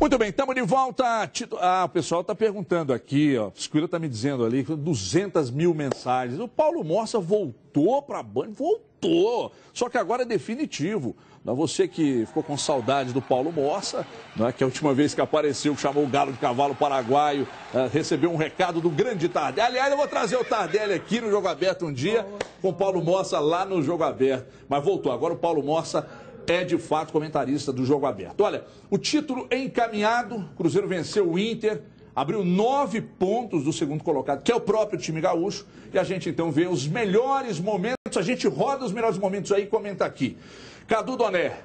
Muito bem, estamos de volta. O pessoal está perguntando aqui, ó, o Escuila está me dizendo ali, 200 mil mensagens. O Paulo Mossa voltou para a Band, voltou, só que agora é definitivo. Você que ficou com saudade do Paulo Mossa, não é, que a última vez que apareceu, que chamou o Galo de Cavalo Paraguaio, recebeu um recado do grande Tardelli. Aliás, eu vou trazer o Tardelli aqui no Jogo Aberto um dia, com o Paulo Mossa lá no Jogo Aberto. Mas voltou, agora o Paulo Mossa é de fato comentarista do Jogo Aberto. Olha, o título é encaminhado, o Cruzeiro venceu o Inter, abriu 9 pontos do segundo colocado, que é o próprio time gaúcho, e a gente então vê os melhores momentos, a gente roda os melhores momentos aí e comenta aqui. Cadu Doné,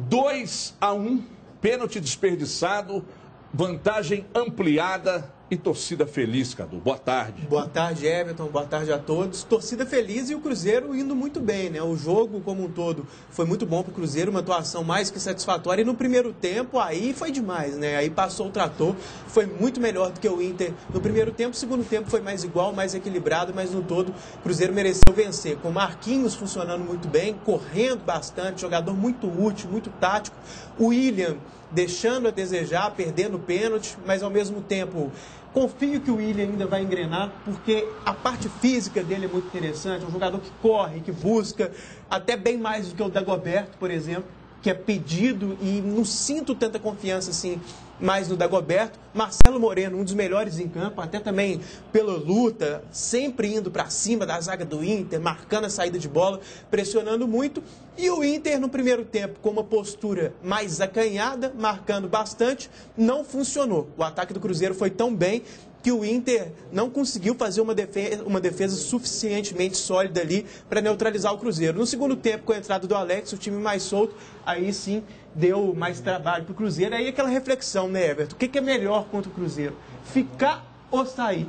2-1, pênalti desperdiçado, vantagem ampliada e torcida feliz, Cadu. Boa tarde. Boa tarde, Everton. Boa tarde a todos. Torcida feliz e o Cruzeiro indo muito bem, né? O jogo como um todo foi muito bom para o Cruzeiro, uma atuação mais que satisfatória. E no primeiro tempo, aí foi demais, né? Aí passou o trator, foi muito melhor do que o Inter no primeiro tempo. O segundo tempo foi mais igual, mais equilibrado, mas no todo o Cruzeiro mereceu vencer. Com Marquinhos funcionando muito bem, correndo bastante, jogador muito útil, muito tático. O William deixando a desejar, perdendo o pênalti, mas ao mesmo tempo confio que o William ainda vai engrenar, porque a parte física dele é muito interessante. É um jogador que corre, que busca, até bem mais do que o Dagoberto, por exemplo, que é pedido, e não sinto tanta confiança assim mais no Dagoberto. Marcelo Moreno, um dos melhores em campo, até também pela luta, sempre indo para cima da zaga do Inter, marcando a saída de bola, pressionando muito. E o Inter no primeiro tempo, com uma postura mais acanhada, marcando bastante, não funcionou. O ataque do Cruzeiro foi tão bem que o Inter não conseguiu fazer uma defesa suficientemente sólida ali para neutralizar o Cruzeiro. No segundo tempo, com a entrada do Alex, o time mais solto, aí sim deu mais trabalho para o Cruzeiro. Aí aquela reflexão, né, Everton? O que é melhor contra o Cruzeiro? Ficar ou sair?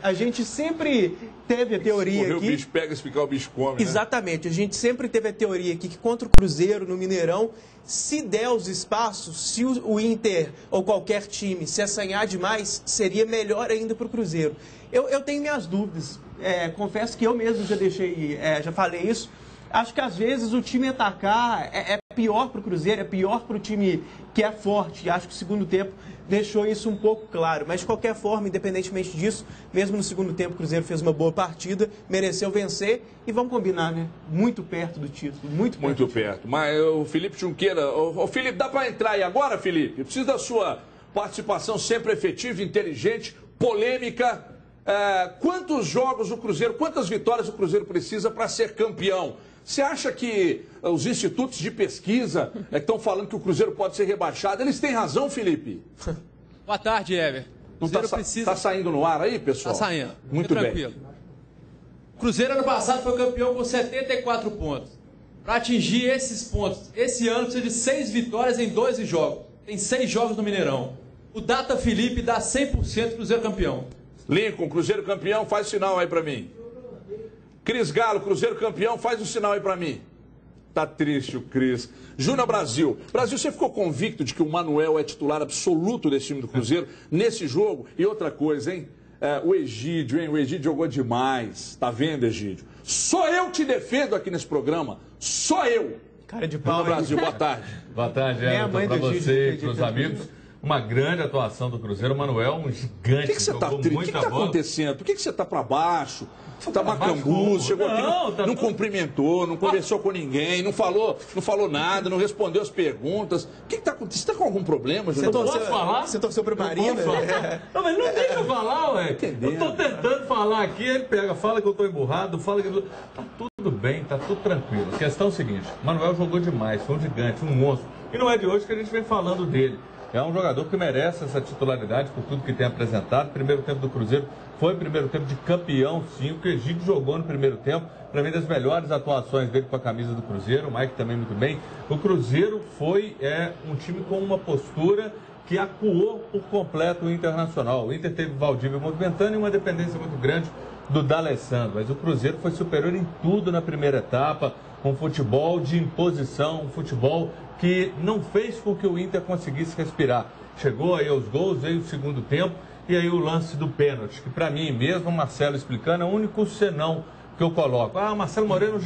A gente sempre teve a teoria aqui... O bicho pega, se ficar o bicho come, né? Exatamente. A gente sempre teve a teoria aqui que contra o Cruzeiro, no Mineirão, se der os espaços, se o Inter ou qualquer time se assanhar demais, seria melhor ainda para o Cruzeiro. Eu tenho minhas dúvidas. Confesso que eu mesmo já falei isso. Acho que às vezes o time atacar é pior para o Cruzeiro, é pior para o time que é forte. Acho que o segundo tempo deixou isso um pouco claro. Mas de qualquer forma, independentemente disso, mesmo no segundo tempo o Cruzeiro fez uma boa partida, mereceu vencer e vamos combinar, né? Muito perto do título, muito perto. Muito perto. Mas o Felipe Junqueira, Felipe, dá para entrar aí agora, Felipe? Eu preciso da sua participação sempre efetiva, inteligente, polêmica. Quantos jogos o Cruzeiro, quantas vitórias o Cruzeiro precisa para ser campeão? Você acha que os institutos de pesquisa que estão falando que o Cruzeiro pode ser rebaixado, eles têm razão, Felipe? Boa tarde, Ever. Não tá saindo no ar aí, pessoal? Tá saindo. Muito bem. Tranquilo. O Cruzeiro ano passado foi campeão com 74 pontos. Para atingir esses pontos, esse ano precisa de 6 vitórias em 12 jogos. Tem 6 jogos no Mineirão. O Data Felipe dá 100% Cruzeiro campeão. Lincoln, Cruzeiro campeão, faz sinal aí para mim. Cris Galo, Cruzeiro campeão, faz um sinal aí pra mim. Tá triste o Cris. Júnior Brasil. Brasil, você ficou convicto de que o Manuel é titular absoluto desse time do Cruzeiro nesse jogo? E outra coisa, hein? O Egídio, hein? O Egídio jogou demais. Tá vendo, Egídio? Só eu te defendo aqui nesse programa. Só eu. Cara de pau. Júnior Brasil, boa tarde. Boa tarde, Everton, pra você e pros amigos. Uma grande atuação do Cruzeiro. O Manuel, um gigante. Por que você tá triste? O que tá acontecendo? Por que você tá pra baixo? Tá macambuzo, chegou aqui, não cumprimentou, não conversou com ninguém, não falou nada, não respondeu as perguntas. O que tá acontecendo? Você tá com algum problema, Júnior? Você torceu pro Marina? Não, mas não deixa eu falar, ué. Eu tô tentando falar aqui, ele pega, fala que eu tô emburrado, fala que... Tá tudo bem, tá tudo tranquilo. A questão é o seguinte, Manuel jogou demais, foi um gigante, um monstro. E não é de hoje que a gente vem falando dele. É um jogador que merece essa titularidade por tudo que tem apresentado. Primeiro tempo do Cruzeiro foi o primeiro tempo de campeão, sim. O que o Egídio jogou no primeiro tempo, para mim, das melhores atuações dele com a camisa do Cruzeiro. O Mike também muito bem. O Cruzeiro foi um time com uma postura que acuou por completo o Internacional. O Inter teve Valdívia movimentando e uma dependência muito grande do D'Alessandro. Mas o Cruzeiro foi superior em tudo na primeira etapa, com futebol de imposição, um futebol que não fez com que o Inter conseguisse respirar. Chegou aí aos gols, veio o segundo tempo, e aí o lance do pênalti, que para mim mesmo, o Marcelo explicando, é o único senão que eu coloco. O Marcelo Moreno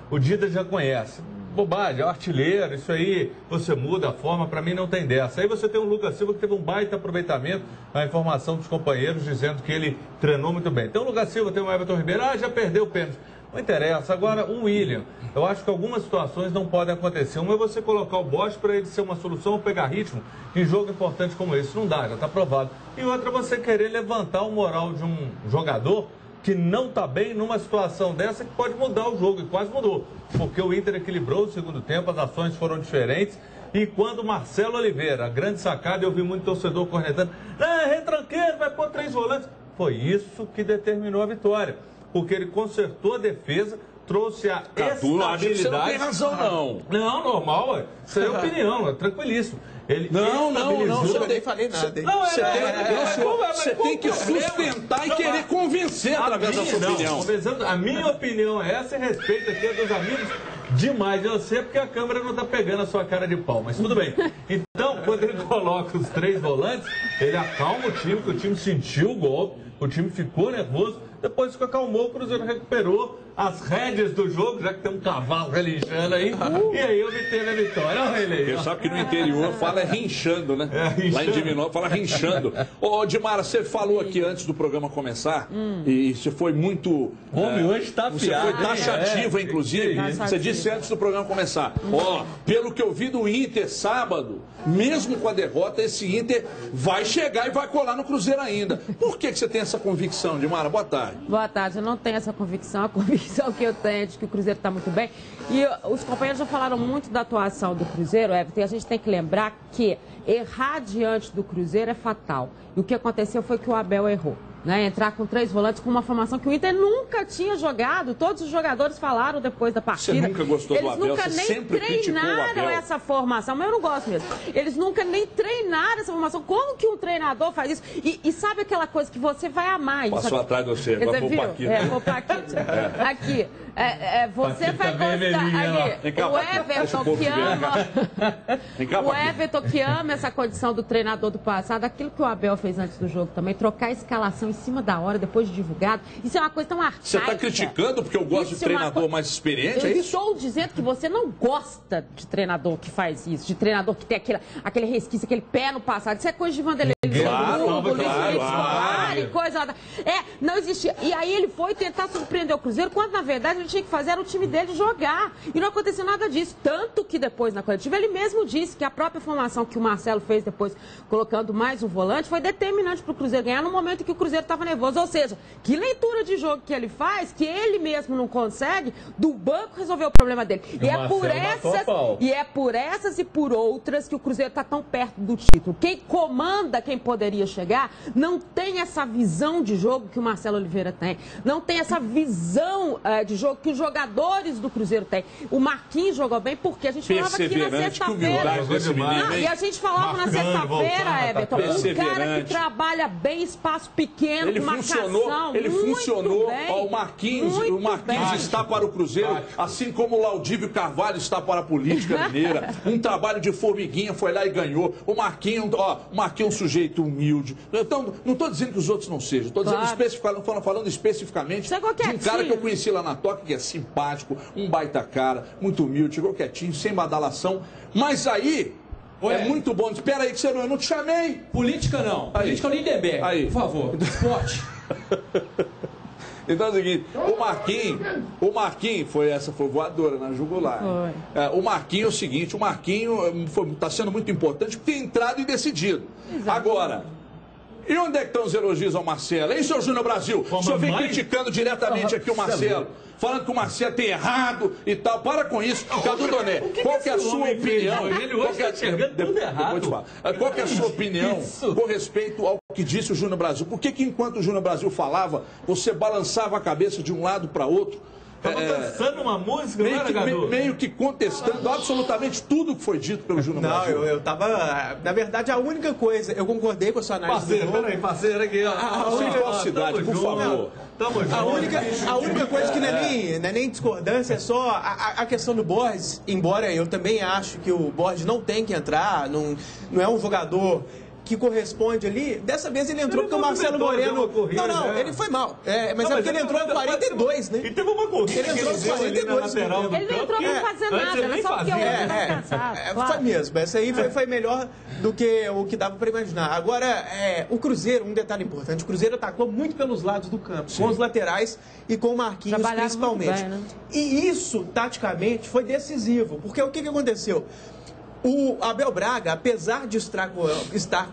o Dida já conhece. bobagem, é o artilheiro, isso aí, você muda a forma, para mim não tem dessa. Aí você tem o Lucas Silva que teve um baita aproveitamento, a informação dos companheiros dizendo que ele treinou muito bem. Tem o Lucas Silva, tem o Everton Ribeiro, já perdeu o pênalti. Não interessa. Agora, o William, eu acho que algumas situações não podem acontecer. Uma é você colocar o Bosch para ele ser uma solução ou pegar ritmo em jogo importante como esse. Não dá, já está provado. E outra é você querer levantar o moral de um jogador que não está bem numa situação dessa que pode mudar o jogo, e quase mudou. Porque o Inter equilibrou o segundo tempo, as ações foram diferentes. E quando o Marcelo Oliveira, a grande sacada, eu vi muito torcedor cornetando, é retranqueiro, vai pôr 3 volantes. Foi isso que determinou a vitória. Porque ele consertou a defesa, trouxe a estabilidade. Você não tem razão, não. Não, normal, ué. Isso é opinião, é tranquilíssimo. Não, eu nem falei nada. Você tem que sustentar e querer convencer através da sua opinião. A minha opinião é essa, e respeito aqui a dos amigos demais. Eu sei porque a câmera não está pegando a sua cara de pau, mas tudo bem. Então, quando ele coloca os 3 volantes, ele acalma o time, que o time sentiu o golpe, o time ficou nervoso. Depois que acalmou, o Cruzeiro recuperou as rédeas do jogo, já que tem um cavalo relinchando aí. E aí obteve a vitória. Olha ele aí. Você sabe que no interior fala rinchando, né? Rinchando. Lá em Divinópolis fala rinchando. Ô, Dimara, você falou aqui antes do programa começar, e você foi muito... Homem, hoje está afiado. Você foi taxativa, inclusive. Você disse antes do programa começar. Pelo que eu vi do Inter sábado, mesmo com a derrota, esse Inter vai chegar e vai colar no Cruzeiro ainda. Por que você tem essa convicção, Dimara? Boa tarde. Boa tarde, eu não tenho essa convicção. A convicção que eu tenho é de que o Cruzeiro está muito bem. E os companheiros já falaram muito da atuação do Cruzeiro, Everton, e a gente tem que lembrar que errar diante do Cruzeiro é fatal. E o que aconteceu foi que o Abel errou. Né, entrar com 3 volantes com uma formação que o Inter nunca tinha jogado. Todos os jogadores falaram depois da partida. Você nunca gostou do Abel? Eles nunca você nem treinaram essa formação, mas eu não gosto mesmo. Eles nunca nem treinaram essa formação. Como que um treinador faz isso? E sabe aquela coisa que você vai amar isso? Passou atrás de você, agora vou para aqui. Vou para aqui. Aqui. Você vai gostar. O Everton que ama. O Everton que ama essa condição do treinador do passado, aquilo que o Abel fez antes do jogo também, trocar a escalação em cima da hora, depois de divulgado. Isso é uma coisa tão arcaica. Você está criticando porque eu gosto de treinador mais experiente, é isso? Eu estou dizendo que você não gosta de treinador que faz isso, de treinador que tem aquele resquício, aquele pé no passado. Isso é coisa de Vanderlei e coisa lá. Não existia. E aí ele foi tentar surpreender o Cruzeiro, quando na verdade ele tinha que fazer era o time dele jogar. E não aconteceu nada disso. Tanto que depois na coletiva ele mesmo disse que a própria formação que o Marcelo fez depois, colocando mais um volante, foi determinante para o Cruzeiro ganhar no momento em que o Cruzeiro estava nervoso. Ou seja, que leitura de jogo que ele faz, que ele mesmo não consegue, do banco resolver o problema dele. E é por essas e por outras que o Cruzeiro está tão perto do título. Quem comanda, quem poderia chegar, não tem essa visão de jogo que o Marcelo Oliveira tem. Não tem essa visão de jogo que os jogadores do Cruzeiro têm. O Marquinhos jogou bem porque a gente falava aqui na sexta-feira. E a gente falava na sexta-feira, Everton, um cara que trabalha bem espaço pequeno, com marcação. Ele funcionou. O Marquinhos está para o Cruzeiro, assim como o Laudívio Carvalho está para a política mineira. Um trabalho de formiguinha, foi lá e ganhou. O Marquinhos é um sujeito humilde. Então, não estou dizendo que os outros não sejam. Estou dizendo falando especificamente de um cara que eu conheci lá na Toca, que é simpático, um baita cara, muito humilde, chegou quietinho, sem badalação. Mas aí... é muito bom. Espera aí que eu não te chamei. Política não. Aí. Política é o Lindenberg. Aí. Por favor. Esporte. Então é o seguinte, o Marquinhos foi voadora na jugular. O Marquinhos é o seguinte, o Marquinhos está sendo muito importante porque tem entrado e decidido. Exatamente. Agora, e onde é que estão os elogios ao Marcelo? Hein, seu Júnior Brasil? O senhor vem criticando diretamente aqui o Marcelo, falando que o Marcelo tem errado e tal. Para com isso. Cadu Doné, qual que é a sua opinião? Ele hoje está enxergando tudo errado. Qual que é a sua opinião com respeito ao que disse o Júnior Brasil? Por que enquanto o Júnior Brasil falava, você balançava a cabeça de um lado para outro? Estava dançando uma música, não era, Gadu? Meio que contestando absolutamente tudo que foi dito pelo Júnior Brasil. Não, eu estava... Na verdade, a única coisa... Eu concordei com a sua análise. Parceiro aqui. Sem falsidade, por favor. A única coisa que não é nem discordância, é só a questão do Borges. Embora eu também acho que o Borges não tem que entrar, não é um jogador que corresponde ali, dessa vez ele entrou porque o Marcelo Moreno... Não, ele foi mal. Mas é porque ele entrou em 42, né? E teve uma corrida. Ele entrou em 42. Ele não entrou pra fazer nada, era só porque o outro estava cansado. Foi mesmo. Essa aí foi melhor do que o que dava para imaginar. Agora, o Cruzeiro, um detalhe importante, o Cruzeiro atacou muito pelos lados do campo, com os laterais e com o Marquinhos principalmente. Bem, né? E isso, taticamente, foi decisivo, porque o que aconteceu? O Abel Braga, apesar de estar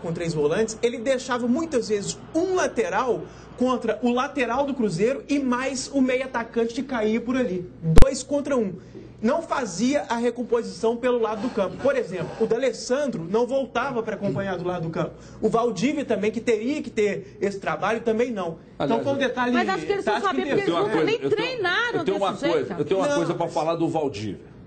com 3 volantes, ele deixava muitas vezes um lateral contra o lateral do Cruzeiro e mais o meio atacante que caía por ali. 2 contra 1. Não fazia a recomposição pelo lado do campo. Por exemplo, o D'Alessandro não voltava para acompanhar do lado do campo. O Valdívia também, que teria que ter esse trabalho, também não. Então foi um detalhe... Mas acho que eles não sabiam, porque eles nunca nem treinaram desse jeito. Eu tenho uma coisa para falar do Valdívia.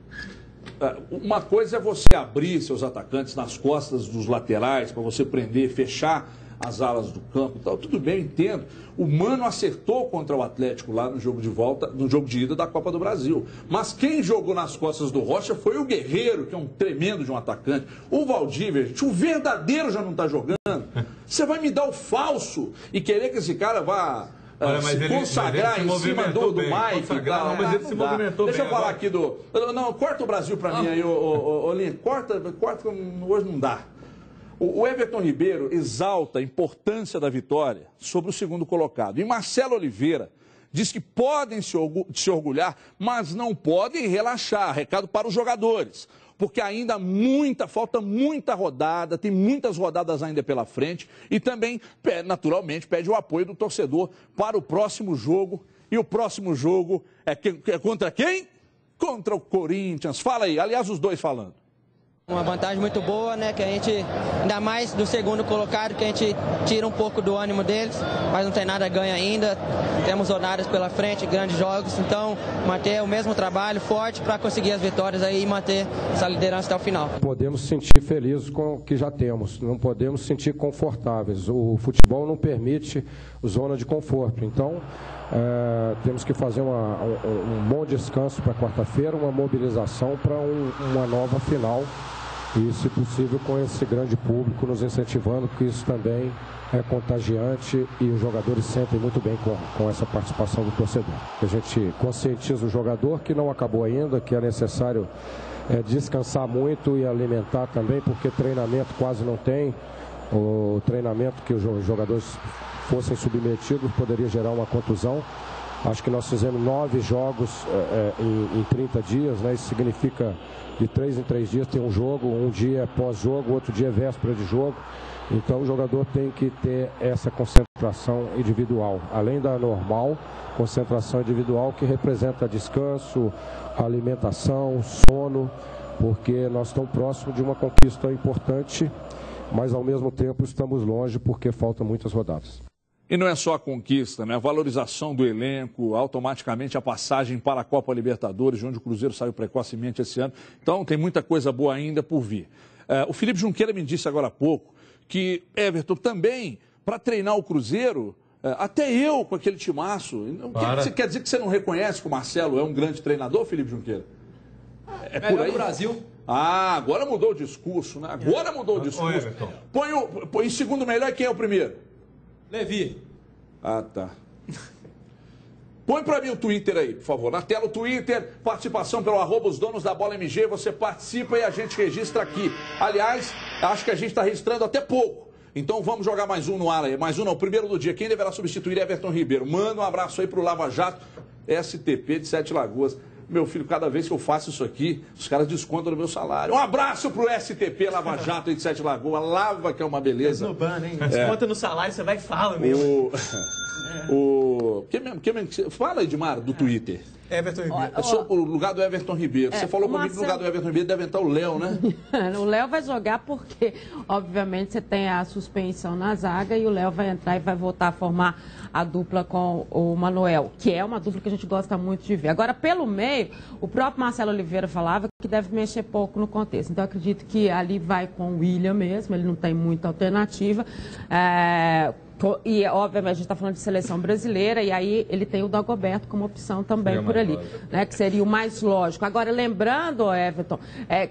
Uma coisa é você abrir seus atacantes nas costas dos laterais, para você prender, fechar as alas do campo e tal. Tudo bem, eu entendo. O Mano acertou contra o Atlético lá no jogo de volta, no jogo de ida da Copa do Brasil. Mas quem jogou nas costas do Rocha foi o Guerreiro, que é um tremendo de um atacante. O Valdívia, gente, o verdadeiro já não está jogando. Você vai me dar o falso e querer que esse cara vá... se consagrar em cima do Mike. Mas ele se movimentou bem. Deixa eu falar aqui do... Não, corta o Brasil pra mim aí, Linha. Corta, hoje não dá. O Everton Ribeiro exalta a importância da vitória sobre o segundo colocado. E Marcelo Oliveira diz que podem se orgulhar, mas não podem relaxar. Recado para os jogadores. Porque ainda falta muita rodada, tem muitas rodadas ainda pela frente e também, naturalmente, pede o apoio do torcedor para o próximo jogo. E o próximo jogo é contra quem? Contra o Corinthians. Fala aí, aliás, os dois falando. Uma vantagem muito boa, né, que a gente, ainda mais do segundo colocado, que a gente tira um pouco do ânimo deles, mas não tem nada a ganhar ainda, temos horários pela frente, grandes jogos, então manter o mesmo trabalho forte para conseguir as vitórias aí e manter essa liderança até o final. Podemos sentir felizes com o que já temos, não podemos sentir confortáveis, o futebol não permite zona de conforto, então temos que fazer um bom descanso para quarta-feira, uma mobilização para uma nova final. E, se possível, com esse grande público nos incentivando, que isso também é contagiante e os jogadores sentem muito bem com essa participação do torcedor. A gente conscientiza o jogador que não acabou ainda, que é necessário descansar muito e alimentar também, porque treinamento quase não tem. O treinamento que os jogadores fossem submetidos poderia gerar uma contusão. Acho que nós fizemos 9 jogos em 30 dias, né? Isso significa de 3 em 3 dias tem um jogo, um dia pós-jogo, outro dia véspera de jogo. Então o jogador tem que ter essa concentração individual, além da normal concentração individual que representa descanso, alimentação, sono, porque nós estamos próximos de uma conquista importante, mas ao mesmo tempo estamos longe porque faltam muitas rodadas. E não é só a conquista, né? A valorização do elenco, automaticamente a passagem para a Copa Libertadores, onde o Cruzeiro saiu precocemente esse ano. Então tem muita coisa boa ainda por vir. O Felipe Junqueira me disse agora há pouco que Everton também, para treinar o Cruzeiro, até eu com aquele timaço. Você quer dizer que você não reconhece que o Marcelo é um grande treinador, Felipe Junqueira? É por aí? Do Brasil. Ah, agora mudou o discurso, né? Agora mudou o discurso. Põe em segundo melhor, quem é o primeiro? Levi. Ah, tá. Põe pra mim o Twitter aí, por favor. Na tela o Twitter, participação pelo @osdonosdabola_mg. Você participa e a gente registra aqui. Aliás, acho que a gente está registrando até pouco. Então vamos jogar mais um no ar aí. Mais um não, primeiro do dia. Quem deverá substituir é Everton Ribeiro. Manda um abraço aí pro Lava Jato, STP de Sete Lagoas. Meu filho, cada vez que eu faço isso aqui, os caras descontam no meu salário. Um abraço pro STP Lava Jato aí de Sete Lagoas. Lava, que é uma beleza. No ban, hein? Desconta no salário, você vai e fala mesmo. Fala, Edmar, do Twitter. Everton Ribeiro. Eu sou o lugar do Everton Ribeiro. Você falou comigo que no lugar do Everton Ribeiro deve entrar o Léo, né? O Léo vai jogar porque, obviamente, você tem a suspensão na zaga e o Léo vai entrar e vai voltar a formar a dupla com o Manuel, que é uma dupla que a gente gosta muito de ver. Agora, pelo meio, o próprio Marcelo Oliveira falava que deve mexer pouco no contexto. Então, eu acredito que ali vai com o William mesmo, ele não tem muita alternativa. E, obviamente, a gente está falando de seleção brasileira, e aí ele tem o Dagoberto como opção também por ali, né, que seria o mais lógico. Agora, lembrando, Everton,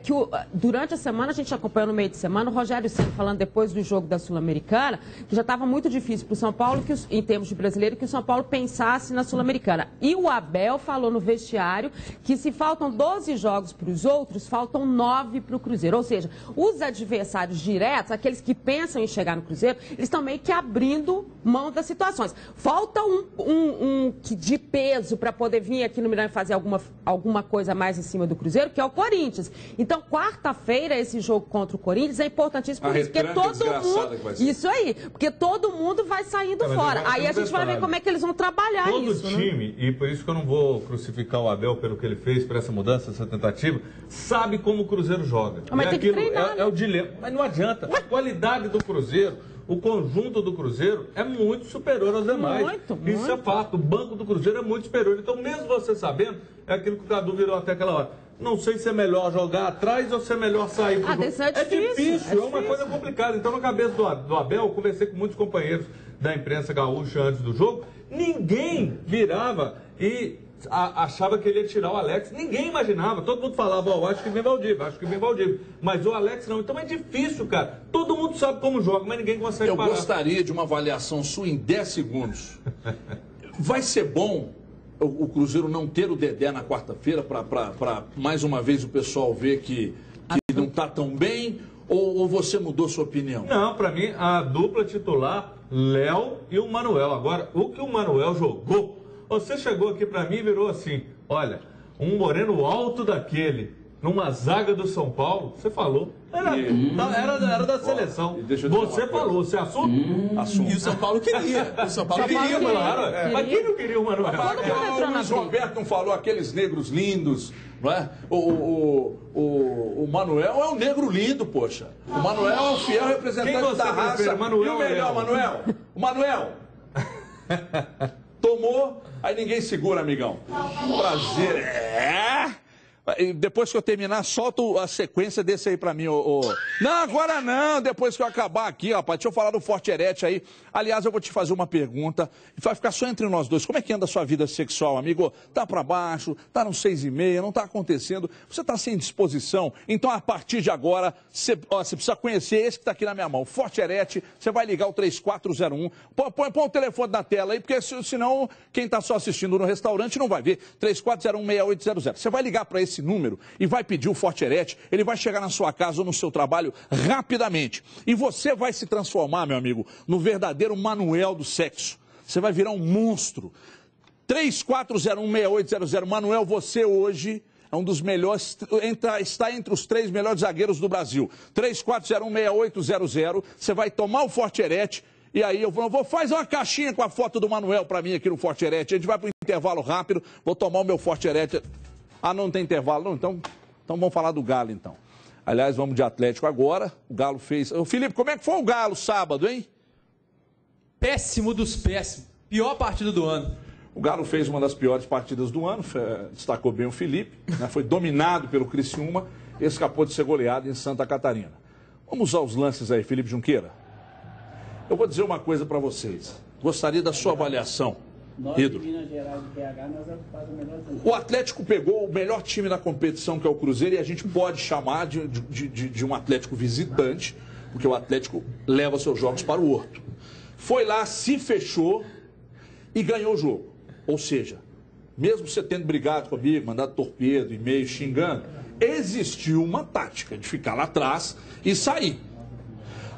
que durante a semana, a gente acompanhou no meio de semana, o Rogério Ceni falando depois do jogo da Sul-Americana, que já estava muito difícil para o São Paulo, em termos de brasileiro, que o São Paulo pensasse na Sul-Americana. E o Abel falou no vestiário que se faltam 12 jogos para os outros, faltam 9 para o Cruzeiro. Ou seja, os adversários diretos, aqueles que pensam em chegar no Cruzeiro, eles estão meio que abrindo mão das situações. Falta um de peso para poder vir aqui no Mineirão e fazer alguma coisa mais em cima do Cruzeiro, que é o Corinthians. Então, quarta-feira, esse jogo contra o Corinthians é importantíssimo por isso, porque todo mundo... Isso aí, porque todo mundo vai saindo fora. Aí a gente vai ver como é que eles vão trabalhar isso. Todo time, e por isso que eu não vou crucificar o Abel pelo que ele fez, por essa mudança, essa tentativa, sabe como o Cruzeiro joga. Mas tem que treinar, é o dilema. Mas não adianta. A qualidade do Cruzeiro, o conjunto do Cruzeiro é muito superior aos demais. Isso é fato. O banco do Cruzeiro é muito superior. Então, mesmo você sabendo, é aquilo que o Cadu virou até aquela hora. Não sei se é melhor jogar atrás ou se é melhor sair pro jogo. É difícil, é uma coisa complicada. Então, na cabeça do Abel, eu conversei com muitos companheiros da imprensa gaúcha antes do jogo, ninguém virava e achava que ele ia tirar o Alex. Ninguém imaginava. Todo mundo falava, acho que vem Valdívia, acho que vem Valdívia. Mas o Alex não. Então é difícil, cara. Todo mundo sabe como joga, mas ninguém consegue parar. Eu gostaria de uma avaliação sua em 10 segundos. Vai ser bom o Cruzeiro não ter o Dedé na quarta-feira para mais uma vez o pessoal ver que não está tão bem? Ou você mudou sua opinião? Não, para mim, a dupla titular, Léo e o Manuel. Agora, o que o Manuel jogou... Você chegou aqui para mim e virou assim, olha, um moreno alto daquele, numa zaga do São Paulo, você falou, era da seleção. Você falou, você assume? E o São Paulo queria. O São Paulo queria, mano. Mas quem não queria o Manuel? O Luiz Roberto não falou aqueles negros lindos, não é? O Manuel é um negro lindo, poxa. O Manuel é um fiel representante da raça. Manuel, e o melhor, Manuel? O Manuel... Tomou, aí ninguém segura, amigão. Prazer. E depois que eu terminar, solta a sequência desse aí pra mim, Não, agora não, depois que eu acabar aqui, rapaz. Deixa eu falar do Forterete aí. Aliás, eu vou te fazer uma pergunta. Vai ficar só entre nós dois. Como é que anda a sua vida sexual, amigo? Tá pra baixo, tá no 6,5, não tá acontecendo. Você tá sem disposição. Então, a partir de agora, você precisa conhecer esse que tá aqui na minha mão. Forterete, você vai ligar o 3401. Põe o telefone na tela aí, porque senão quem tá só assistindo no restaurante não vai ver. 3401-6800. Você vai ligar pra esse número e vai pedir o Forterete, ele vai chegar na sua casa ou no seu trabalho rapidamente. E você vai se transformar, meu amigo, no verdadeiro Manuel do sexo. Você vai virar um monstro. 3401-6800. Manuel, você hoje é um dos melhores, está entre os 3 melhores zagueiros do Brasil. 3401-6800. Você vai tomar o Forterete. E aí eu vou fazer uma caixinha com a foto do Manuel para mim aqui no Forterete. A gente vai para um intervalo rápido, vou tomar o meu Forterete. Ah, não tem intervalo, não? Então vamos falar do Galo, então. Aliás, vamos de Atlético agora. O Galo fez... Ô, Felipe, como é que foi o Galo sábado, hein? Péssimo dos péssimos. Pior partida do ano. O Galo fez uma das piores partidas do ano, destacou bem o Felipe, né? Foi dominado pelo Criciúma, escapou de ser goleado em Santa Catarina. Vamos aos lances aí, Felipe Junqueira. Eu vou dizer uma coisa para vocês. Gostaria da sua avaliação. O Atlético pegou o melhor time da competição, que é o Cruzeiro, e a gente pode chamar de um Atlético visitante, porque o Atlético leva seus jogos para o Horto. Foi lá, se fechou e ganhou o jogo. Ou seja, mesmo você tendo brigado comigo, mandado torpedo, e-mail, xingando, existiu uma tática de ficar lá atrás e sair.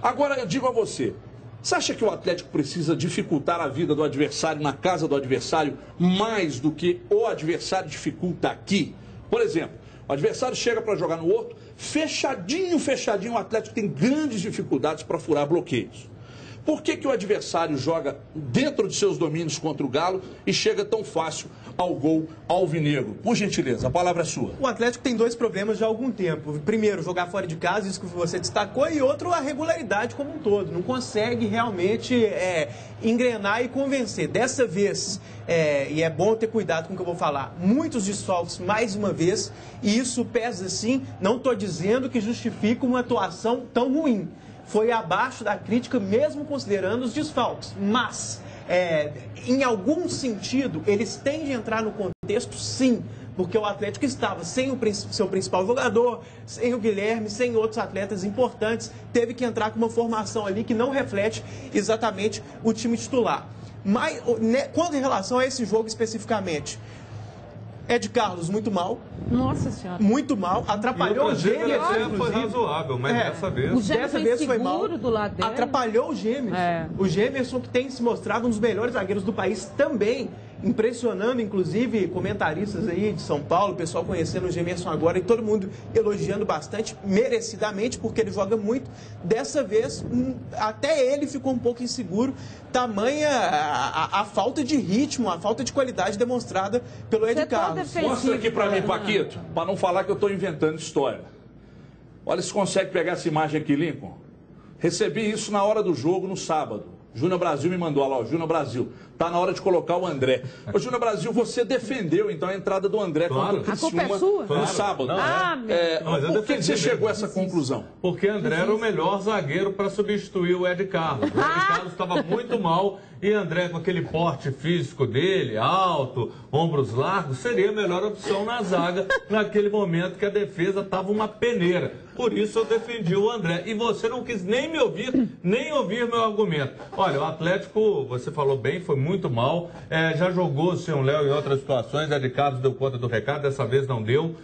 Agora, eu digo a você, você acha que o Atlético precisa dificultar a vida do adversário na casa do adversário mais do que o adversário dificulta aqui? Por exemplo, o adversário chega para jogar no Horto, fechadinho, o Atlético tem grandes dificuldades para furar bloqueios. Por que o adversário joga dentro de seus domínios contra o Galo e chega tão fácil ao gol alvinegro? Por gentileza, a palavra é sua. O Atlético tem 2 problemas já há algum tempo. Primeiro, jogar fora de casa, isso que você destacou, e outro, a regularidade como um todo. Não consegue realmente engrenar e convencer. Dessa vez, e é bom ter cuidado com o que eu vou falar, muitos desfalques mais uma vez, e isso pesa sim. Não estou dizendo que justifica uma atuação tão ruim. foi abaixo da crítica, mesmo considerando os desfalques. Mas, em algum sentido, eles tendem a entrar no contexto, sim, porque o Atlético estava sem o seu principal jogador, sem o Guilherme, sem outros atletas importantes, teve que entrar com uma formação ali que não reflete exatamente o time titular. Mas, quanto em relação a esse jogo especificamente, Ed Carlos, muito mal. Nossa Senhora. Muito mal. Atrapalhou o Gêmeos. Foi razoável, mas dessa vez... O Gêmeos foi mal. Do lado dele. Atrapalhou o Gêmeos. O Gemerson, que tem se mostrado um dos melhores zagueiros do país também, impressionando, inclusive, comentaristas aí de São Paulo, o pessoal conhecendo o Gemerson agora e todo mundo elogiando bastante, merecidamente, porque ele joga muito. Dessa vez, até ele ficou um pouco inseguro, tamanha a falta de ritmo, a falta de qualidade demonstrada pelo Ed Carlos. Mostra aqui pra mim, Paquito, para não falar que eu estou inventando história. Olha se consegue pegar essa imagem aqui, Lincoln. Recebi isso na hora do jogo, no sábado. Júnior Brasil me mandou, olha lá, Júnior Brasil, tá na hora de colocar o André. Ô, Júnior Brasil, você defendeu, então, a entrada do André contra o Criciúma no sábado. Por que você chegou a essa conclusão? Porque André era o melhor zagueiro para substituir o Ed Carlos. O Ed Carlos estava muito mal e André, com aquele porte físico dele, alto, ombros largos, seria a melhor opção na zaga naquele momento que a defesa estava uma peneira. Por isso eu defendi o André. E você não quis nem me ouvir, nem ouvir meu argumento. Olha, o Atlético, você falou bem, foi muito mal. Já jogou sem o Léo em outras situações. Ed Carlos deu conta do recado, dessa vez não deu.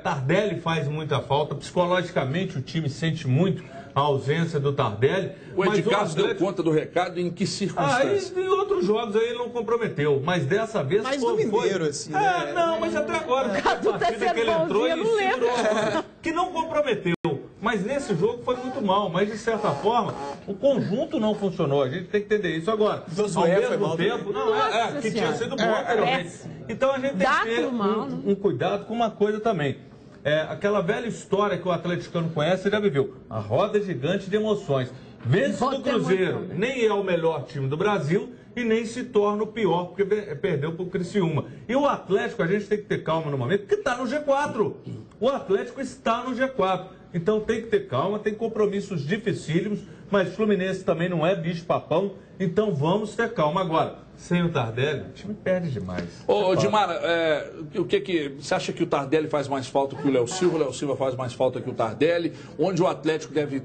Tardelli faz muita falta. Psicologicamente o time sente muito a ausência do Tardelli. O Ed Carlos deu conta do recado em que circunstâncias? Em outros jogos aí ele não comprometeu. Mas dessa vez foi. Assim, né? Não, mas até agora. A partida que ele entrou e que não comprometeu. Mas nesse jogo foi muito mal. Mas, de certa forma, o conjunto não funcionou. A gente tem que entender isso agora. Ao mesmo tempo, que tinha sido bom anteriormente. Então a gente tem que ter um cuidado com uma coisa também. Aquela velha história que o atleticano conhece, já viveu. A roda gigante de emoções. Vence do Cruzeiro, nem é o melhor time do Brasil e nem se torna o pior, porque perdeu para o Criciúma. E o Atlético, a gente tem que ter calma no momento, porque está no G4. O Atlético está no G4. Então tem que ter calma, tem compromissos dificílimos, mas Fluminense também não é bicho-papão, então vamos ter calma. Agora, sem o Tardelli, o time perde demais. Ô, Dimara, você acha que o Tardelli faz mais falta que o Léo Silva faz mais falta que o Tardelli? Onde o Atlético deve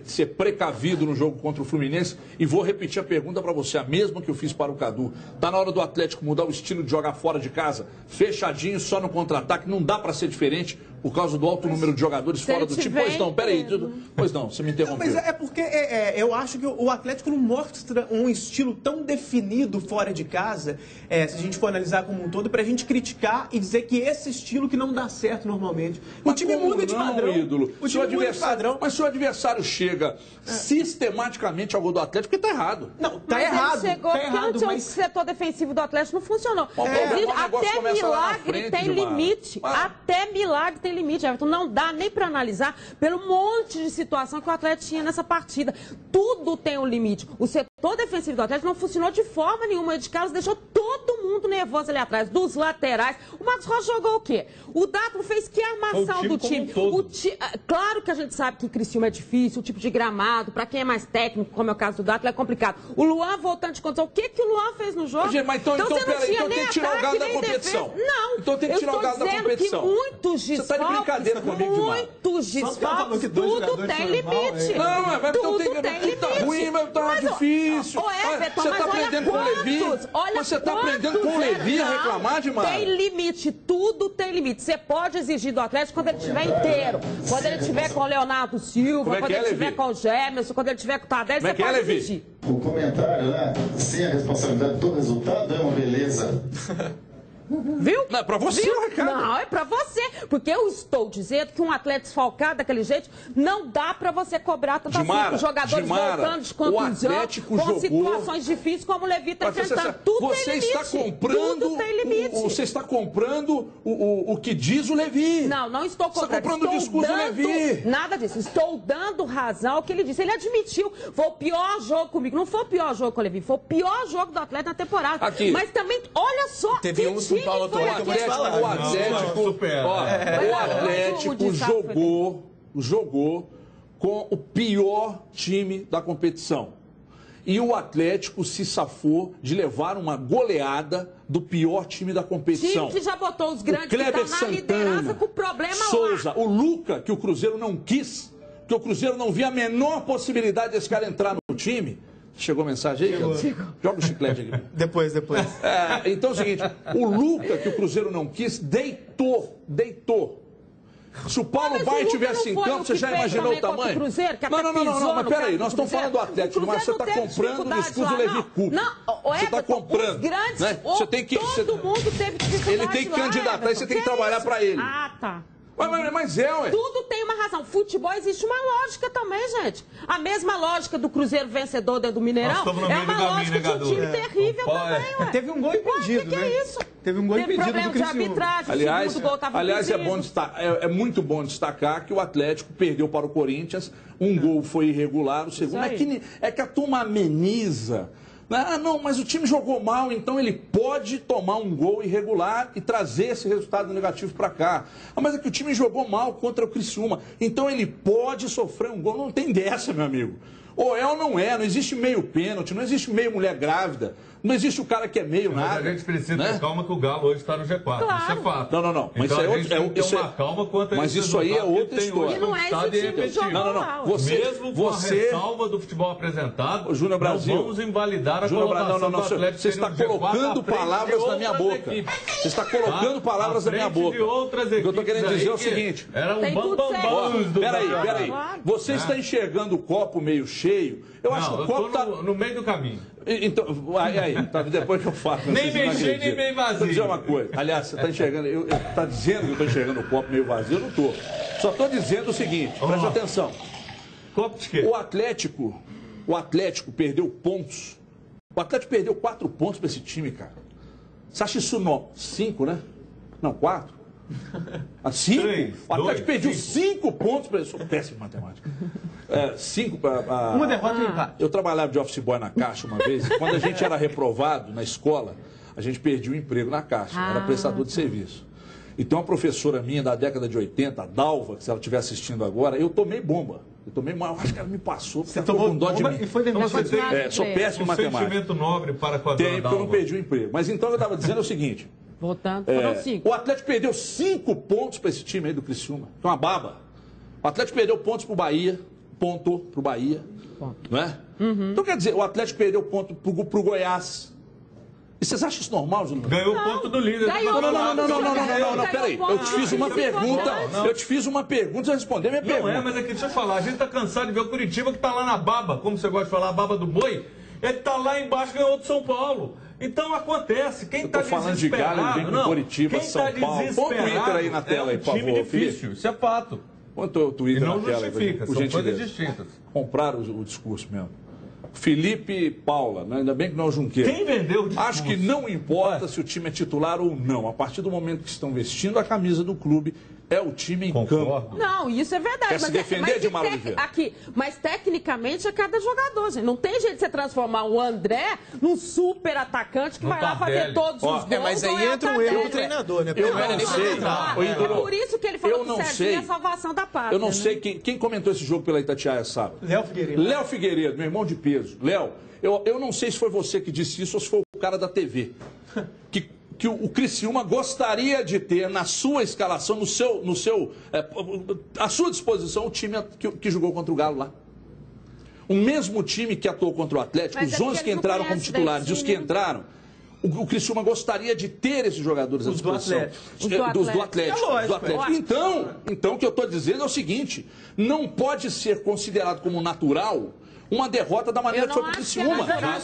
ser precavido no jogo contra o Fluminense? E vou repetir a pergunta para você, a mesma que eu fiz para o Cadu. Tá na hora do Atlético mudar o estilo de jogar fora de casa? Fechadinho, só no contra-ataque, não dá para ser diferente por causa do alto número de jogadores fora do time? Pois não, peraí. Pois não, você me interrompeu. Mas é porque eu acho que o Atlético não mostra um estilo tão definido fora de casa, se a gente for analisar como um todo, pra gente criticar e dizer que esse estilo que não dá certo normalmente. O time muda de padrão. Ídolo. O time muda de padrão. Mas se o adversário chega sistematicamente ao gol do Atlético, porque tá errado. Não, tá errado. Ele chegou porque o setor defensivo do Atlético não funcionou. Até milagre tem limite. Até milagre tem limite, Everton. Não dá nem para analisar pelo monte de situação que o Atlético tinha nessa partida. Tudo tem um limite. O setor defensivo do Atlético não funcionou de forma nenhuma. O Ed Carlos deixou todo mundo nervoso ali atrás, dos laterais. O Marcos Rocha jogou o quê? O Dátilo fez que armação do time? Claro que a gente sabe que Criciúma é difícil, o tipo de gramado, para quem é mais técnico, como é o caso do Dátilo, é complicado. O Luan voltando de condição. O que o Luan fez no jogo? Mas então tem que tirar o galo da competição. Não. Então tem que tirar o galo da competição. Muitos desfalques, brincadeira comigo, muitos desfalques, tudo tem limite. Não, mas tudo tem limite. Tá ruim, mas tá difícil. Você tá aprendendo com o Levi? Você tá aprendendo com o Levi a reclamar, Dimara? Tem limite, tudo tem limite. Você pode exigir do Atlético quando ele estiver inteiro. Quando ele estiver com o Leonardo Silva, quando ele estiver com o Gemerson, quando ele estiver com o Tardelli, você pode exigir. O comentário, né? Sem a responsabilidade do resultado é uma beleza. Viu? Não, é pra você o recado. Não, é pra você. Porque eu estou dizendo que um atleta desfalcado daquele jeito, não dá pra você cobrar tanto assim. Os jogadores voltando de contusão, com situações difíceis como o Levi está enfrentando. Tudo tem limite. Tudo tem limite. Você está comprando o que diz o Levi. Não estou comprando. Você está comprando o discurso do Levi. Nada disso. Estou dando razão ao que ele disse. Ele admitiu. Foi o pior jogo comigo. Não foi o pior jogo com o Levi. Foi o pior jogo do Atleta na temporada. Aqui. Mas também, olha só. Teve um Paulo Torre que eu vou te falar. O Atlético jogou com o pior time da competição. E o Atlético se safou de levar uma goleada do pior time da competição. Time que já botou os grandes o Kleber que estão na liderança com problema Souza, lá. o Luca, que o Cruzeiro não quis, que o Cruzeiro não via a menor possibilidade desse cara entrar no time. Chegou mensagem aí? Joga o chiclete aqui. Depois. Então é o seguinte, o Luca, que o Cruzeiro não quis, deitou. Se o Paulo Baier tivesse em campo, você já imaginou o tamanho? Cruzeiro, que não, mas peraí, nós estamos falando do Atlético, mas você está comprando o discurso do Levi Coupe. Você está comprando. Grandes, né? Você tem que, todo mundo teve dificuldade. Ele tem que candidatar e você tem que trabalhar para ele. Ah, tá. Mas ué. Tudo tem uma razão. Futebol existe uma lógica também, gente. A mesma lógica do Cruzeiro vencedor dentro do Mineirão é uma lógica de um time terrível também, ué. Teve um gol impedido, que é isso? Teve um gol impedido do problema de arbitragem. Aliás, é muito bom destacar que o Atlético perdeu para o Corinthians, um gol foi irregular, o segundo é que a turma ameniza. Ah, não, mas o time jogou mal, então ele pode tomar um gol irregular e trazer esse resultado negativo para cá. Ah, mas é que o time jogou mal contra o Criciúma, então ele pode sofrer um gol. Não tem dessa, meu amigo. Ou é ou não é, não existe meio pênalti, não existe meio mulher grávida, não existe o cara que é meio nada. Mas a gente precisa ter calma que o Galo hoje está no G4, claro. Isso é fato. Não. Mas então, isso é uma calma quanto a mas isso aí é outra história. E não é esse time que jogou mal. Mesmo com a ressalva do futebol apresentado, Júnior Brasil, não vamos invalidar a colocação do Atlético. Você está colocando palavras na minha boca. Você está colocando palavras na minha boca. O que eu estou querendo dizer é o seguinte. Era um bambambam do Peraí. Você está enxergando o copo meio cheio. Eu acho que o copo está no meio do caminho. Então, aí, tá, depois que eu falo. Nem meio cheio, nem meio vazio. Vou dizer uma coisa. Aliás, você está enxergando, está dizendo que eu estou enxergando o copo meio vazio, eu não estou. Só estou dizendo o seguinte, preste atenção. Copo de quê? O Atlético perdeu pontos. O Atlético perdeu 4 pontos para esse time, cara. Você acha isso 5, né? Não, 4? 5? O Atlético perdeu 5 pontos para isso. Sou péssimo em matemática. 5 para. Uma derrota e um empate. Eu trabalhava de office boy na Caixa uma vez. E quando a gente era reprovado na escola, a gente perdia o emprego na Caixa. Era prestador de serviço. Então, a professora minha da década de 80, a Dalva, que se ela estiver assistindo agora, eu tomei bomba. Acho que ela me passou. Você tomou com dó de mim. E foi então você tem sou péssimo em matemática. Sentimento nobre para com a dona Tem, porque eu não perdi o emprego. Mas então eu estava dizendo o seguinte. Voltando, foram 5. O Atlético perdeu 5 pontos para esse time aí do Criciúma. É uma baba. O Atlético perdeu pontos para o Bahia. Ponto para o Bahia. Não é? Então, quer dizer, o Atlético perdeu ponto para o Goiás. E vocês acham isso normal, Júnior? Ganhou o ponto do líder. Não, peraí. Eu te fiz uma pergunta. Eu te fiz uma pergunta, você respondeu a minha pergunta. Não mas é que deixa eu falar. A gente tá cansado de ver o Curitiba que tá lá na baba, como você gosta de falar, a baba do boi. Ele tá lá embaixo, ganhou do São Paulo. Então acontece, quem está falando de Galo, ele vem com Curitiba, São Paulo. Põe o Twitter aí na tela, aí, por favor. Time difícil, isso é fato. Põe o Twitter na tela. Não justifica, são coisas distintas. Compraram o discurso mesmo. Felipe Paula, né? Ainda bem que não é o Junqueira. Quem vendeu o discurso? Acho que não importa se o time é titular ou não. A partir do momento que estão vestindo a camisa do clube, é o time em campo. Não, isso é verdade. Quer se defender, Dilmar Oliveira? Mas tecnicamente é cada jogador, gente. Não tem jeito de você transformar o André num super atacante que vai lá fazer todos os gols. Mas aí entra um erro do treinador, né? Eu não sei. É por isso que ele falou que o Serginho é a salvação da pátria. Eu não sei quem comentou esse jogo pela Itatiaia sábado. Léo Figueiredo, meu irmão de peso. Léo, eu não sei se foi você que disse isso ou se foi o cara da TV. Que o Criciúma gostaria de ter na sua escalação, à sua disposição, o time que jogou contra o Galo lá. O mesmo time que atuou contra o Atlético, os 11 que entraram como titulares e os que entraram, o Criciúma gostaria de ter esses jogadores à disposição. Do Atlético. Então, o que eu estou dizendo é o seguinte, não pode ser considerado como natural uma derrota da maneira que foi para o Criciúma. Pelas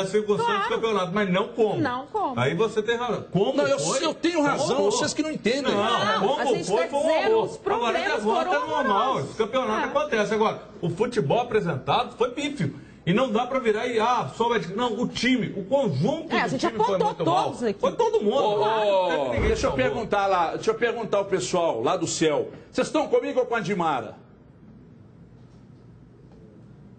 circunstâncias do campeonato, mas não como. Não como. Aí você tem razão. Como foi? Eu tenho razão, vocês que não entendem. Como foi um horror. Agora a derrota é normal, esse campeonato acontece. Agora, o futebol apresentado foi pífio. E não dá para virar e, só vai... Não, o time, o conjunto do time foi muito mal. Foi todo mundo. Deixa eu perguntar ao pessoal lá do céu. Vocês estão comigo ou com a Dimara?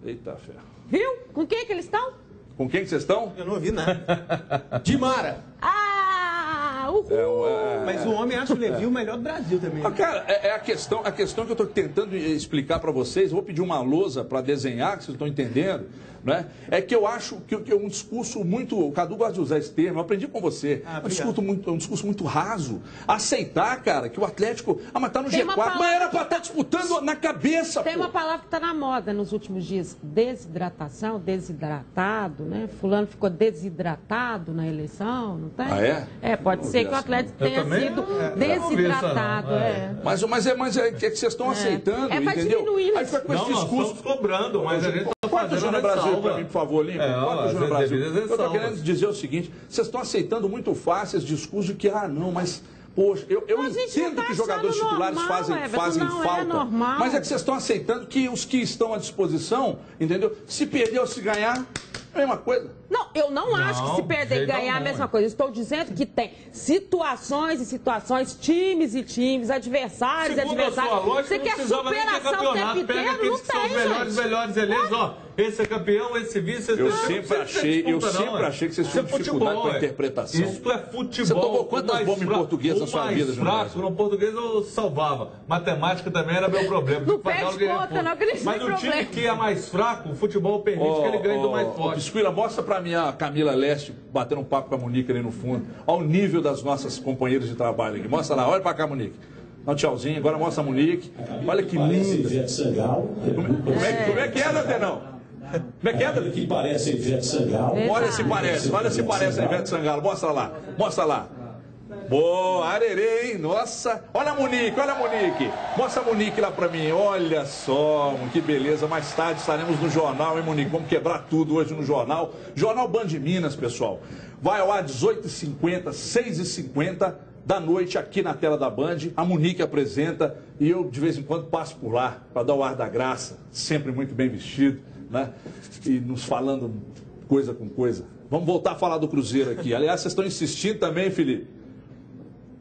Eita, ferro. Viu? Com quem que eles estão? Com quem que vocês estão? Eu não ouvi nada. Dimara. Mas o homem acha o Levi o melhor do Brasil também. Cara, a questão que eu estou tentando explicar para vocês, eu vou pedir uma lousa para desenhar, que vocês estão entendendo, né? É que eu acho que é um discurso muito... O Cadu gosta de usar esse termo, eu aprendi com você. Um discurso muito raso. Aceitar, cara, que o Atlético... mas tá no G4, mas era para estar disputando na cabeça, Tem uma palavra que está na moda nos últimos dias. Desidratação, desidratado, né? Fulano ficou desidratado na eleição, não tem? Pode ser que o Atlético tenha sido desidratado. Mas é que vocês estão aceitando, entendeu? Aí fica com esse discurso... Nós estamos cobrando, mas a gente está fazendo o Júnior Brasil para mim, por favor, Lincoln. Corta o Júnior Brasil. Eu estou querendo dizer o seguinte, vocês estão aceitando muito fácil esse discurso de que, mas... Poxa, eu entendo que jogadores titulares fazem falta, mas é que vocês estão aceitando que os que estão à disposição, entendeu? Se perder ou se ganhar, é a mesma coisa. Não, eu não acho que se perder e ganhar é a mesma coisa. Estou dizendo que tem situações e situações, times e times, adversários e adversários. Você quer superação o tempo inteiro? Não tem, gente. Melhores eleitos, esse é campeão, esse vice... Eu sempre achei que vocês tinham dificuldade com a interpretação. Isso é futebol. Você tomou quantas bombas em português na sua vida, Júnior? No português eu salvava. Matemática também era meu problema. Não perde conta, não, que eles Mas no time que é mais fraco, o futebol permite que ele ganhe do mais forte. Pisquila, mostra pra mim a Camila Leste batendo um papo com a Monique ali no fundo. Olha o nível das nossas companheiras de trabalho aqui. Mostra lá, olha pra cá, Monique. Dá um tchauzinho, agora mostra a Monique. Olha que linda. Como é que é, Dantenão? Como é que é? Que parece a Ivete Sangalo. Olha se parece a Ivete Sangalo. Mostra lá. Boa, arerê, hein? Nossa. Olha a Monique. Mostra a Monique lá pra mim. Olha só, que beleza. Mais tarde estaremos no jornal, hein, Monique? Vamos quebrar tudo hoje no jornal. Jornal Band Minas, pessoal. Vai ao ar 18h50, 6h50 da noite aqui na tela da Band. A Monique apresenta e eu de vez em quando passo por lá para dar o ar da graça. Sempre muito bem vestido, né? E nos falando coisa com coisa. Vamos voltar a falar do Cruzeiro aqui. Aliás, vocês estão insistindo também, Felipe?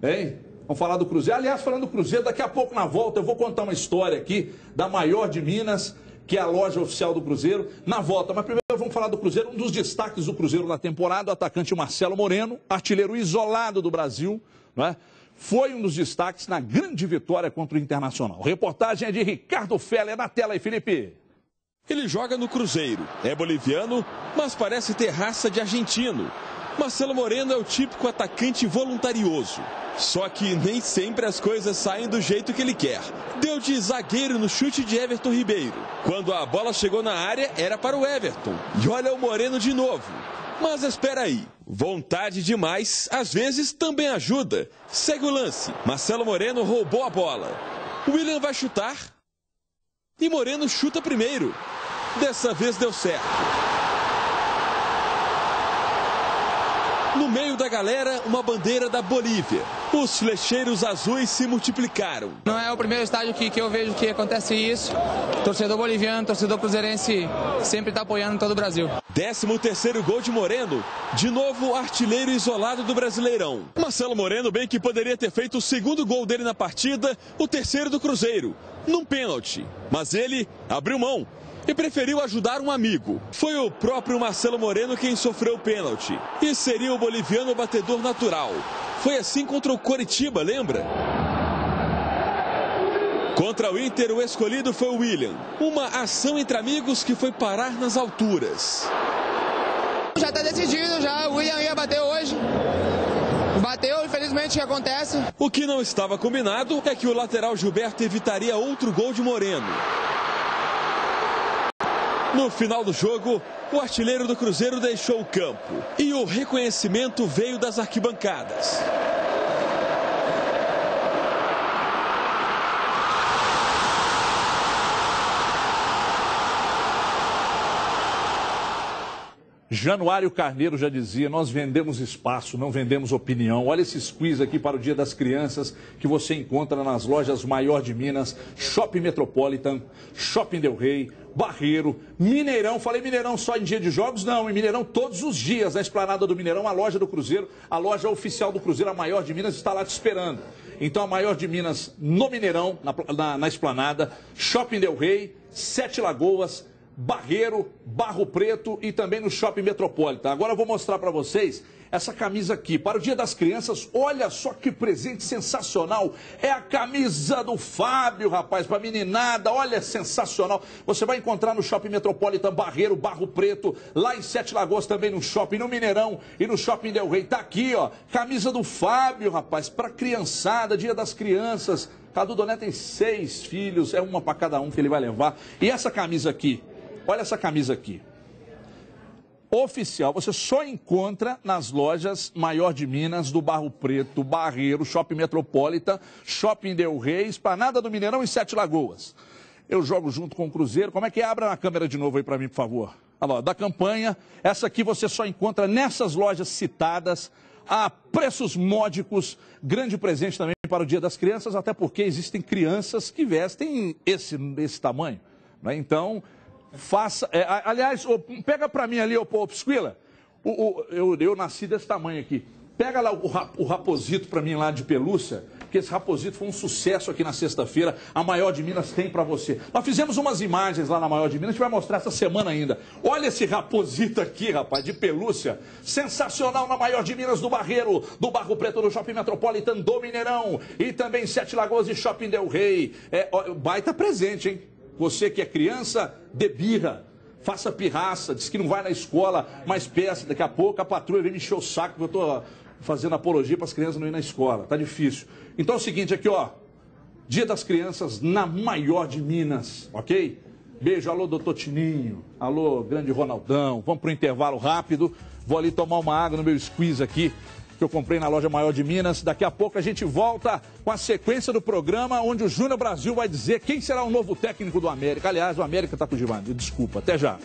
Hein? Vamos falar do Cruzeiro. Aliás, falando do Cruzeiro, daqui a pouco na volta eu vou contar uma história aqui da maior de Minas, que é a loja oficial do Cruzeiro, na volta. Mas primeiro vamos falar do Cruzeiro. Um dos destaques do Cruzeiro na temporada, o atacante Marcelo Moreno, artilheiro isolado do Brasil, não é? Foi um dos destaques na grande vitória contra o Internacional. Reportagem é de Ricardo Feller, na tela aí, Felipe. Ele joga no Cruzeiro, é boliviano, mas parece ter raça de argentino. Marcelo Moreno é o típico atacante voluntarioso. Só que nem sempre as coisas saem do jeito que ele quer. Deu de zagueiro no chute de Everton Ribeiro. Quando a bola chegou na área, era para o Everton. E olha o Moreno de novo. Mas espera aí, vontade demais às vezes também ajuda. Segue o lance, Marcelo Moreno roubou a bola. William vai chutar e Moreno chuta primeiro. Dessa vez deu certo. No meio da galera, uma bandeira da Bolívia. Os flecheiros azuis se multiplicaram. Não é o primeiro estádio que eu vejo que acontece isso. Torcedor boliviano, torcedor cruzeirense sempre está apoiando todo o Brasil. 13º gol de Moreno. De novo, artilheiro isolado do Brasileirão. Marcelo Moreno bem que poderia ter feito o segundo gol dele na partida, o terceiro do Cruzeiro, num pênalti. Mas ele abriu mão e preferiu ajudar um amigo. Foi o próprio Marcelo Moreno quem sofreu o pênalti. E seria o boliviano batedor natural. Foi assim contra o Coritiba, lembra? Contra o Inter, o escolhido foi o William. Uma ação entre amigos que foi parar nas alturas. Já está decidido, já. O William ia bater hoje. Bateu, infelizmente, o que acontece. O que não estava combinado é que o lateral Gilberto evitaria outro gol de Moreno. No final do jogo, o artilheiro do Cruzeiro deixou o campo e o reconhecimento veio das arquibancadas. Januário Carneiro já dizia, nós vendemos espaço, não vendemos opinião. Olha esses quiz aqui para o Dia das Crianças que você encontra nas lojas Maior de Minas, Shopping Metropolitan, Shopping Del Rey, Barreiro, Mineirão. Falei Mineirão só em dia de jogos? Não, em Mineirão todos os dias, na Esplanada do Mineirão, a loja do Cruzeiro, a loja oficial do Cruzeiro, a Maior de Minas, está lá te esperando. Então a Maior de Minas no Mineirão, na Esplanada, Shopping Del Rey, Sete Lagoas, Barreiro, Barro Preto e também no Shopping Metropolitan. Agora eu vou mostrar para vocês essa camisa aqui. Para o Dia das Crianças, olha só que presente sensacional. É a camisa do Fábio, rapaz, para meninada. Olha, sensacional. Você vai encontrar no Shopping Metropolitan, Barreiro, Barro Preto, lá em Sete Lagoas também no Shopping, no Mineirão e no Shopping Del Rey. Tá aqui, ó, camisa do Fábio, rapaz, para criançada, Dia das Crianças. Cadu Doné tem 6 filhos, é uma para cada um que ele vai levar. E essa camisa aqui, olha essa camisa aqui. Oficial, você só encontra nas lojas Maior de Minas, do Barro Preto, Barreiro, Shopping Metropolitan, Shopping Del Rey, Esplanada do Mineirão e Sete Lagoas. Eu jogo junto com o Cruzeiro. Como é que é? Abra na câmera de novo aí para mim, por favor. Olha lá, da campanha, essa aqui você só encontra nessas lojas citadas, a preços módicos, grande presente também para o Dia das Crianças, até porque existem crianças que vestem esse tamanho, né? Então, faça... aliás, pega para mim ali, Pisquila, eu nasci desse tamanho aqui. Pega lá o raposito para mim lá de pelúcia, que esse raposito foi um sucesso aqui na sexta-feira. A Maior de Minas tem para você. Nós fizemos umas imagens lá na Maior de Minas, a gente vai mostrar essa semana ainda. Olha esse raposito aqui, rapaz, de pelúcia. Sensacional na Maior de Minas, do Barreiro, do Barro Preto, do Shopping Metropolitan, do Mineirão. E também Sete Lagoas e Shopping Del Rey. Baita presente, hein? Você que é criança, dê birra. Faça pirraça, diz que não vai na escola, mas peça. Daqui a pouco a patrulha vem me encher o saco, porque eu estou fazendo apologia para as crianças não ir na escola. Tá difícil. Então é o seguinte aqui, ó. Dia das Crianças na Maior de Minas, ok? Beijo, alô, doutor Tininho. Alô, grande Ronaldão. Vamos para o intervalo rápido. Vou ali tomar uma água no meu squeeze aqui, que eu comprei na loja Maior de Minas. Daqui a pouco a gente volta com a sequência do programa, onde o Júnior Brasil vai dizer quem será o novo técnico do América. Aliás, o América está com o Givanildo. Desculpa, até já.